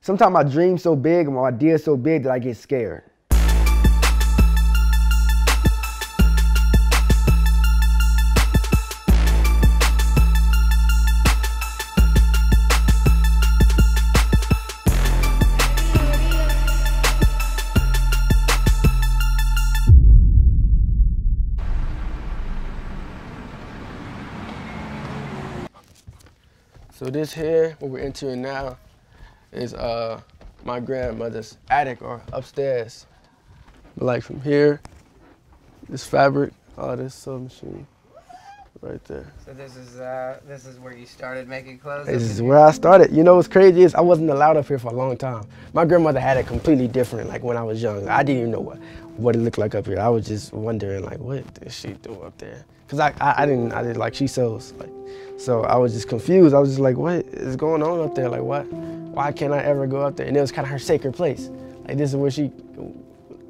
Sometimes I dream so big and my idea so big that I get scared. So this here, what we're entering now, is my grandmother's attic or upstairs. But like from here, this fabric, all this sewing machine, right there. So this is where you started making clothes? This is where I started. You know what's crazy is I wasn't allowed up here for a long time. My grandmother had it completely different, like when I was young. I didn't even know what it looked like up here. I was just wondering like, what did she do up there? Cause I didn't like, she sews, like, so I was just confused. I was just like, what is going on up there? Like, why can't I ever go up there? And it was kind of her sacred place. Like, this is where she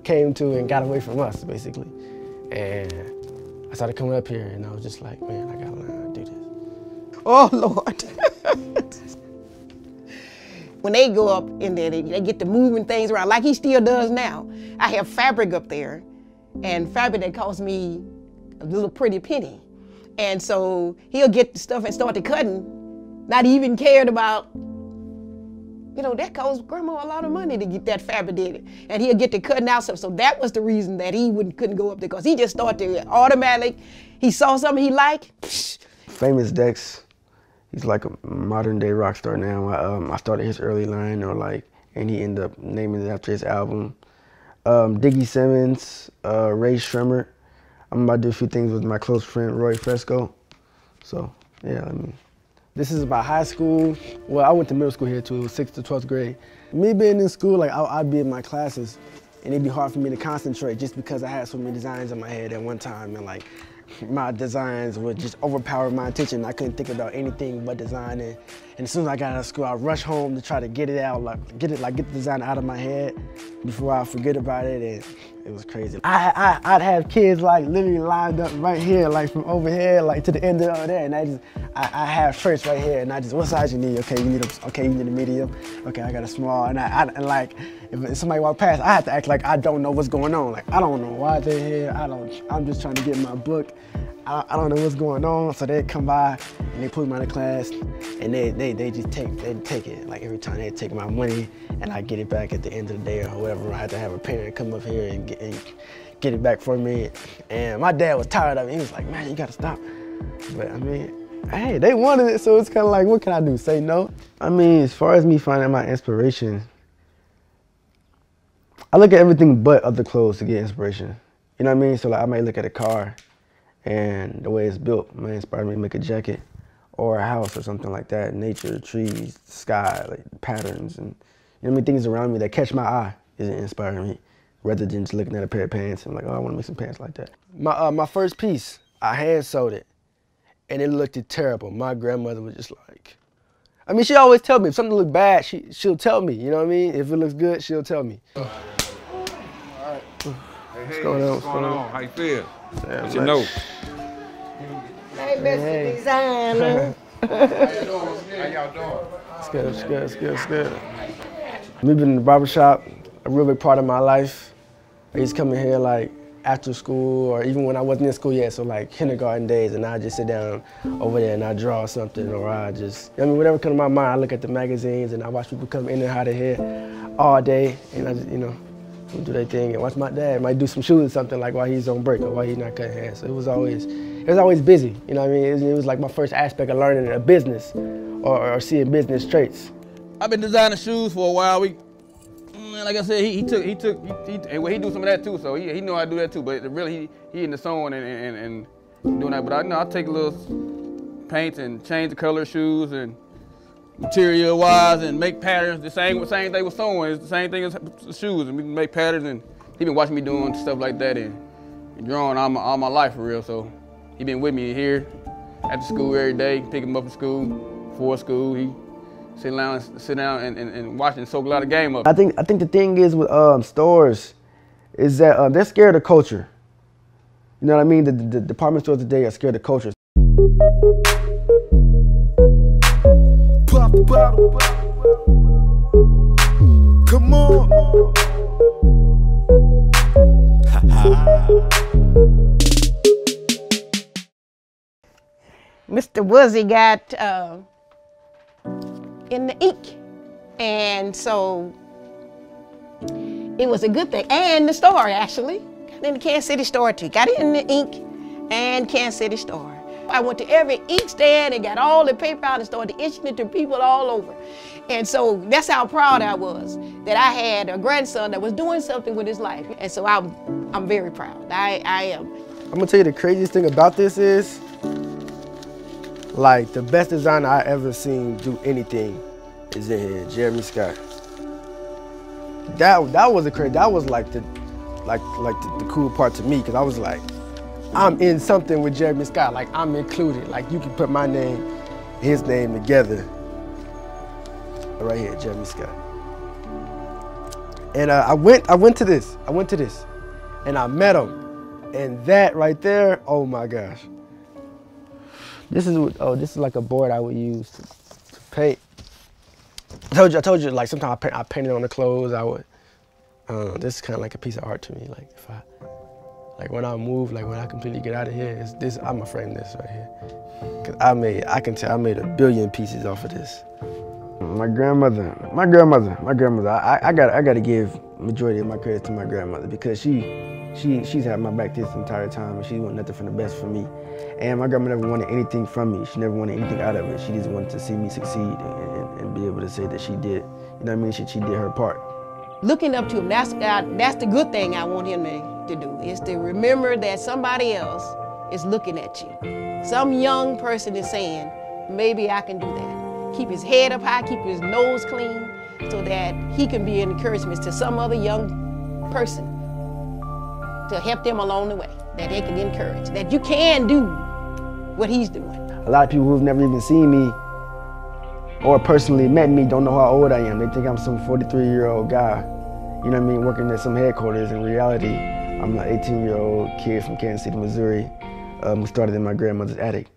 came to and got away from us, basically. And I started coming up here and I was just like, man, I gotta learn how to do this. Oh, Lord. When they go up in there, they get to moving things around like he still does now. I have fabric up there, and fabric that costs me a little pretty penny. And so he'll get the stuff and start to cutting, not even cared about, you know, that costs grandma a lot of money to get that fabric did. And he'll get to cutting out stuff. So that was the reason that he couldn't go up there, because he just started to automatically, he saw something he liked. Famous Dex, he's like a modern day rock star now. I started his early line, and he ended up naming it after his album. Diggy Simmons, Ray Shremmer. I'm about to do a few things with my close friend, Roy Fresco. So, yeah, I mean, this is about high school. Well, I went to middle school here too, 6th to 12th grade. Me being in school, like I'd be in my classes and it'd be hard for me to concentrate just because I had so many designs in my head at one time, and like my designs would just overpower my attention. I couldn't think about anything but designing. And as soon as I got out of school, I'd rush home to try to get it out, get the design out of my head before I forget about it, and it was crazy. I'd have kids like literally lined up right here, like from over here, like to the end of over there, and I have shirts right here, and I just, what size you need? Okay, you need a medium. Okay, I got a small, and like, if somebody walk past, I have to act like I don't know what's going on. Like, I don't know why they're here. I'm just trying to get my book. I don't know what's going on. So they'd come by and they put me in the class, and they just take it. Like every time they take my money, and I get it back at the end of the day or whatever. I had to have a parent come up here and get it back for me. And my dad was tired of it. He was like, man, you gotta stop. But I mean, hey, they wanted it, so it's kind of like, what can I do? Say no? I mean, as far as me finding my inspiration, I look at everything but other clothes to get inspiration. You know what I mean? So like, I might look at a car, and the way it's built might inspire me to make a jacket or a house or something like that. Nature, trees, sky, like patterns, and you know what I mean, things around me that catch my eye is inspiring me, rather than just looking at a pair of pants and like, oh, I want to make some pants like that. My first piece, I hand sewed it, and it looked terrible. My grandmother was just like, I mean, she always tell me if something look bad, she'll tell me. You know what I mean? If it looks good, she'll tell me. All right. What's going on? What's going on? How you feel? What's your note? Hey, Mr. Designer. How y'all doing? It's good, it's good, it's good, it's good. Me being in the barbershop, a real big part of my life. I used to come in here like after school, or even when I wasn't in school yet, so like kindergarten days, and I just sit down over there and I draw something, or I just, I mean, whatever comes to my mind, I look at the magazines and I watch people come in and out of here all day, and I just, you know, do their thing and watch my dad. Might do some shoes or something like while he's on break or while he's not cutting hair. So it was always busy, you know what I mean? It was like my first aspect of learning a business or seeing business traits. I've been designing shoes for a while. Like I said, he do some of that too, so he know how to do that too, but really he in the sewing and doing that. But I take a little paint and change the color of shoes and material wise and make patterns. The same thing with sewing. It's the same thing as shoes, and we make patterns, and he been watching me doing stuff like that and drawing all my life for real. So he been with me here after school every day, pick him up from school, before school. He sit down and watch and soak a lot of game up. I think the thing is with stores is that they're scared of culture. You know what I mean? The department stores today are scared of culture. Pop the bottle. more. Mr. Wuzzy got in the ink, and so it was a good thing. And the store, actually, got in the Kansas City store too. Got it in the ink and Kansas City store. I went to every ink stand and got all the paper out and started issuing it to people all over. And so that's how proud I was that I had a grandson that was doing something with his life. And so I'm very proud. I am. I'm gonna tell you the craziest thing about this is, like, the best designer I ever seen do anything is in here, Jeremy Scott. That was like the cool part to me, because I was like, I'm in something with Jeremy Scott, like I'm included. Like you can put my name, his name together. Right here, Jeremy Scott. And I went to this, and I met him. And that right there, oh my gosh. This is like a board I would use to paint. I told you, like sometimes I painted on the clothes. I would. This is kind of like a piece of art to me. Like if when I move, like when I completely get out of here, it's this. I'm gonna frame this right here. Cause I made a billion pieces off of this. My grandmother. I gotta give majority of my credit to my grandmother, because she's had my back this entire time, and she wanted nothing from the best for me. And my grandma never wanted anything from me. She never wanted anything out of it. She just wanted to see me succeed and be able to say that she did, you know what I mean? She did her part. Looking up to him, that's the good thing I want him to do, is to remember that somebody else is looking at you. Some young person is saying, maybe I can do that. Keep his head up high, keep his nose clean, so that he can be an encouragement to some other young person to help them along the way, that they can encourage, that you can do what he's doing. A lot of people who've never even seen me or personally met me don't know how old I am. They think I'm some 43-year-old guy, you know what I mean, working at some headquarters. In reality, I'm an 18-year-old kid from Kansas City, Missouri, who started in my grandmother's attic.